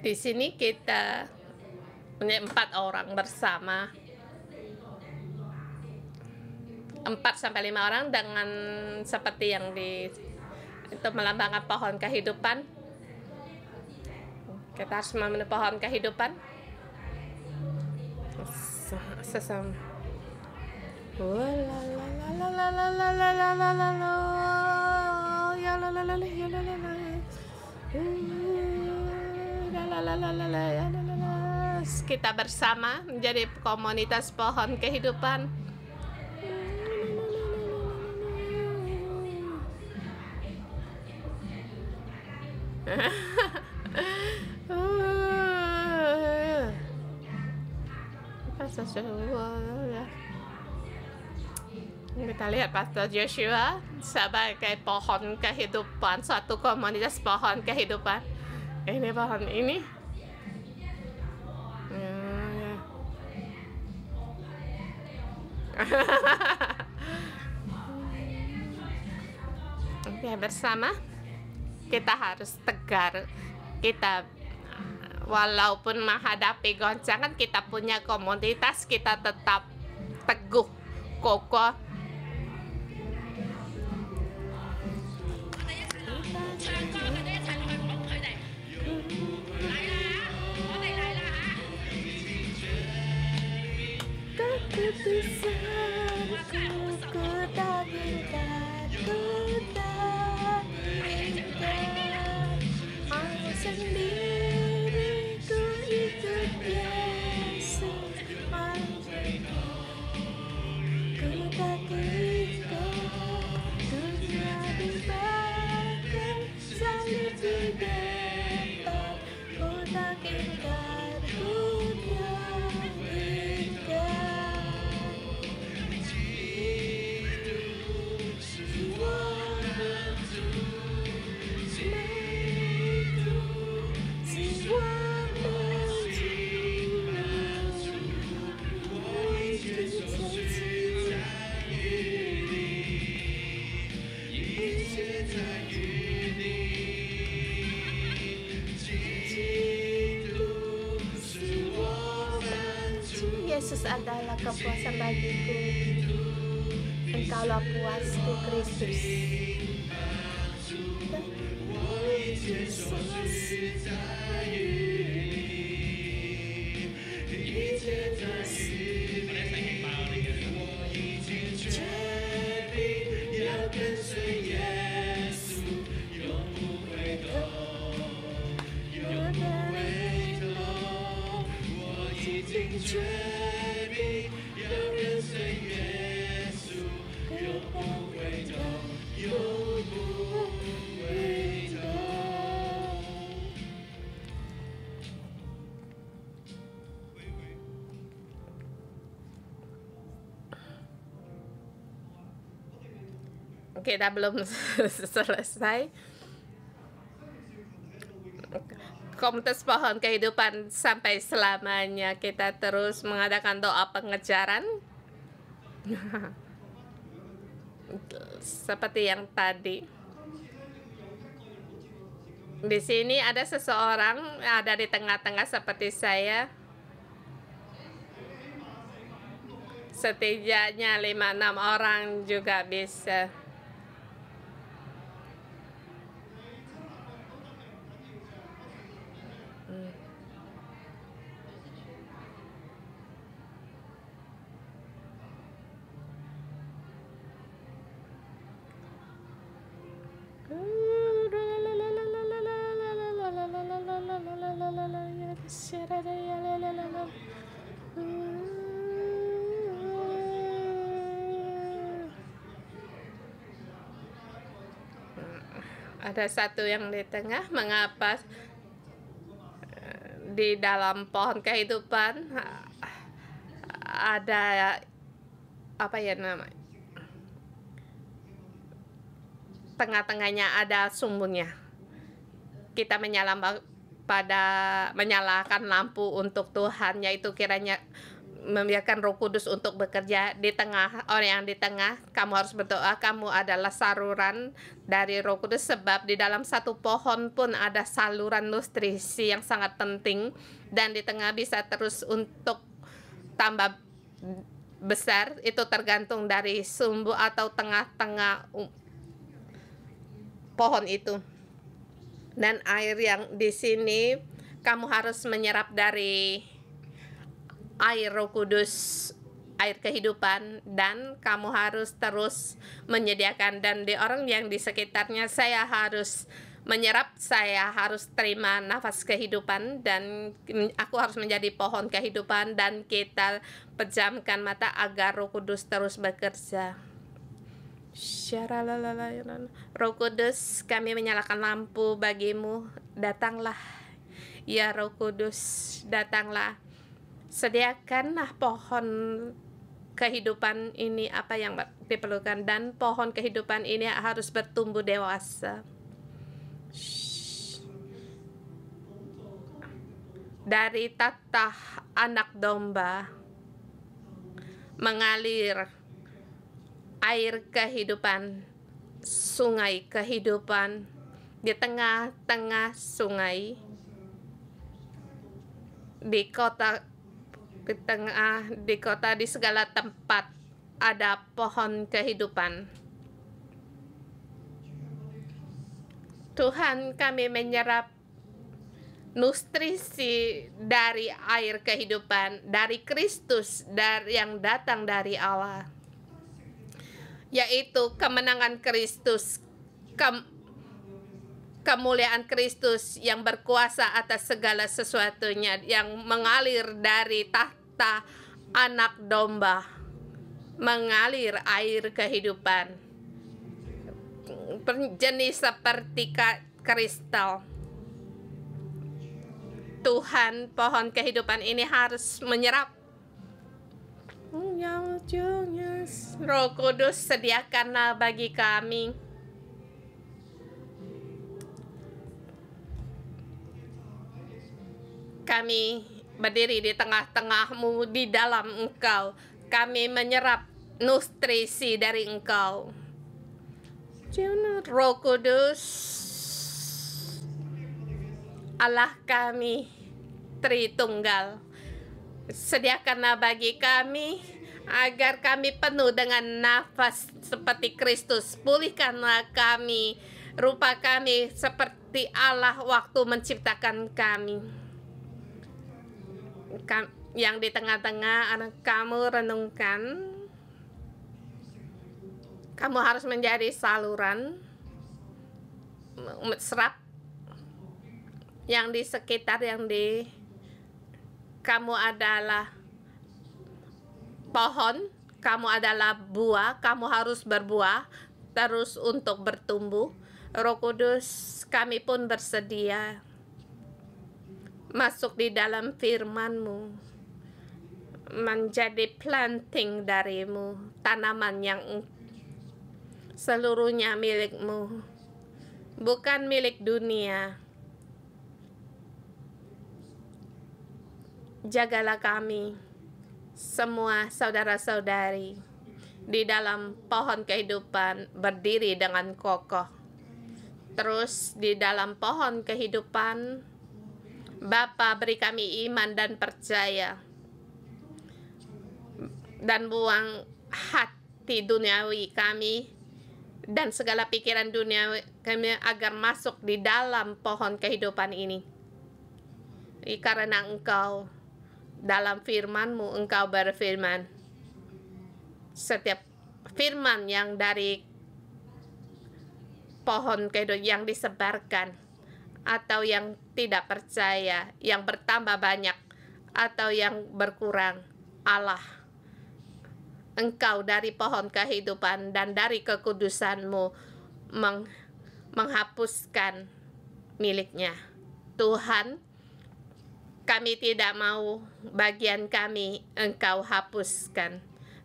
di sini kita punya 4 orang bersama, 4-5 orang dengan seperti yang itu melambangkan pohon kehidupan. Kita harus memenuhi pohon kehidupan sesama. Kita bersama menjadi komunitas pohon kehidupan. Kita lihat Pastor Joshua sebagai pohon kehidupan, suatu komunitas pohon kehidupan. Ini pohon ini. Oke, bersama kita harus tegar. Kita walaupun menghadapi goncangan, kita punya komunitas, kita tetap teguh, kokoh. Yesus adalah kepuasan bagiku. Engkaulah puasku, Kristus. Kita belum selesai. Komunitas pohon kehidupan sampai selamanya. Kita terus mengadakan doa pengejaran seperti yang tadi. Di sini ada seseorang ada di tengah-tengah seperti saya. Setidaknya 5-6 orang juga bisa. Ada satu yang di tengah, mengapa di dalam pohon kehidupan ada apa ya namanya, tengah-tengahnya ada sumbunya. Kita menyalakan lampu untuk Tuhan, yaitu kiranya membiarkan Roh Kudus untuk bekerja di tengah orang yang di tengah. Kamu harus berdoa, kamu adalah saluran dari Roh Kudus, sebab di dalam satu pohon pun ada saluran nutrisi yang sangat penting, dan di tengah bisa terus untuk tambah besar. Itu tergantung dari sumbu atau tengah-tengah pohon itu. Dan air yang di sini kamu harus menyerap dari air Roh Kudus, air kehidupan, dan kamu harus terus menyediakan. Dan di orang yang di sekitarnya, saya harus menyerap, saya harus terima nafas kehidupan, dan aku harus menjadi pohon kehidupan. Dan kita pejamkan mata agar Roh Kudus terus bekerja. Roh Kudus, kami menyalakan lampu bagimu. Datanglah ya Roh Kudus, datanglah. Sediakanlah pohon kehidupan ini apa yang diperlukan, dan pohon kehidupan ini harus bertumbuh dewasa. Dari tatah anak domba mengalir air kehidupan, sungai kehidupan di tengah-tengah sungai, di kota, di segala tempat ada pohon kehidupan. Tuhan, kami menyerap nutrisi dari air kehidupan, dari Kristus, yang datang dari Allah, yaitu kemenangan Kristus, kemuliaan Kristus yang berkuasa atas segala sesuatunya, yang mengalir dari tahta anak domba, mengalir air kehidupan, jenis seperti kristal. Tuhan, pohon kehidupan ini harus menyerap. Roh Kudus, sediakanlah bagi kami berdiri di tengah-tengahmu, di dalam Engkau. Kami menyerap nutrisi dari Engkau. Roh Kudus, Allah kami Tritunggal, sediakanlah bagi kami agar kami penuh dengan nafas seperti Kristus. Pulihkanlah kami, rupa kami seperti Allah waktu menciptakan kami. Yang di tengah-tengah anak kamu renungkan, kamu harus menjadi saluran serap yang di sekitar, kamu adalah pohon, kamu adalah buah, kamu harus berbuah terus untuk bertumbuh. Roh Kudus, kami pun bersedia masuk di dalam firman-Mu, menjadi planting darimu, tanaman yang seluruhnya milik-Mu, bukan milik dunia. Jagalah kami, semua saudara-saudari, di dalam pohon kehidupan berdiri dengan kokoh. Terus di dalam pohon kehidupan, Bapa, beri kami iman dan percaya, dan buang hati duniawi kami dan segala pikiran duniawi kami agar masuk di dalam pohon kehidupan ini. Karena Engkau dalam firman-Mu, Engkau berfirman, setiap firman yang dari pohon kehidupan yang disebarkan atau yang tidak percaya, yang bertambah banyak atau yang berkurang, Allah, Engkau dari pohon kehidupan dan dari kekudusan-Mu menghapuskan miliknya. Tuhan, Kami tidak mau bagian kami Engkau hapuskan.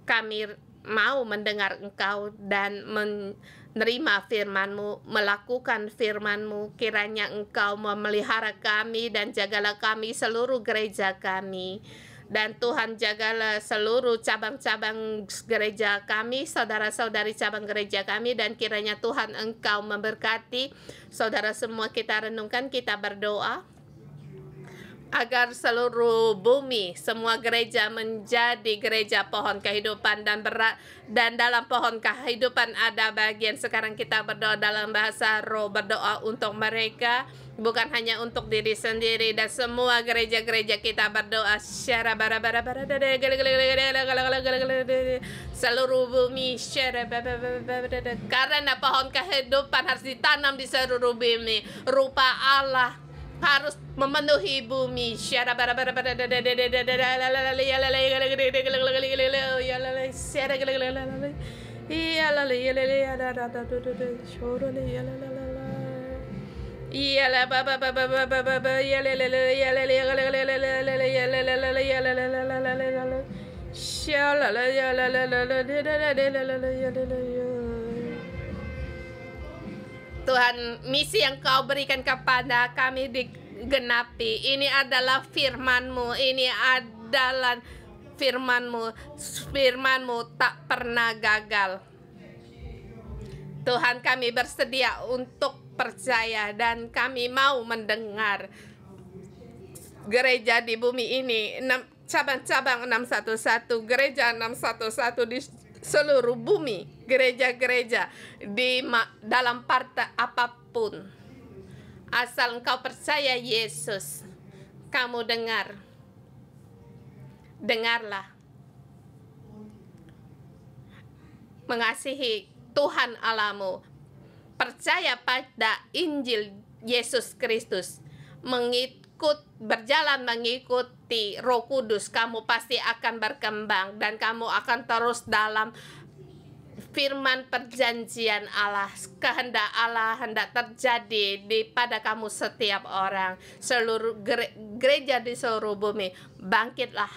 Kami mau mendengar Engkau dan menerima firman-Mu, melakukan firman-Mu. Kiranya Engkau memelihara kami dan jagalah kami, seluruh gereja kami. Dan Tuhan jagalah seluruh cabang-cabang gereja kami, saudara-saudari cabang gereja kami, dan kiranya Tuhan Engkau memberkati saudara semua. Kita renungkan, kita berdoa agar seluruh bumi, semua gereja menjadi gereja pohon kehidupan dan dalam pohon kehidupan ada bagian. Sekarang kita berdoa dalam bahasa roh, berdoa untuk mereka, bukan hanya untuk diri sendiri, dan semua gereja-gereja kita berdoa secara seluruh bumi, karena pohon kehidupan harus ditanam di seluruh bumi. Rupa Allah harus memenuhi bumi. Tuhan, misi yang Kau berikan kepada kami digenapi. Ini adalah firman-Mu, ini adalah firman-Mu. Firman-Mu tak pernah gagal. Tuhan, kami bersedia untuk percaya dan kami mau mendengar. Gereja di bumi ini, cabang-cabang 611, gereja 611 di seluruh bumi, gereja-gereja dalam partai apapun, asal Engkau percaya Yesus, kamu dengarlah, mengasihi Tuhan Allahmu, percaya pada Injil Yesus Kristus, berjalan mengikuti Roh Kudus, kamu pasti akan berkembang dan kamu akan terus dalam firman perjanjian Allah. Kehendak Allah hendak terjadi pada kamu setiap orang, seluruh gereja di seluruh bumi. Bangkitlah,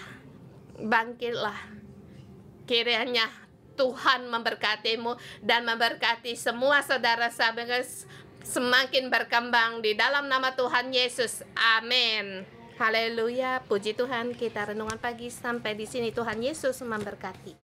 kiranya Tuhan memberkatimu dan memberkati semua saudara-saudara semakin berkembang di dalam nama Tuhan Yesus. Amin. Haleluya. Puji Tuhan, kita renungan pagi sampai di sini. Tuhan Yesus memberkati.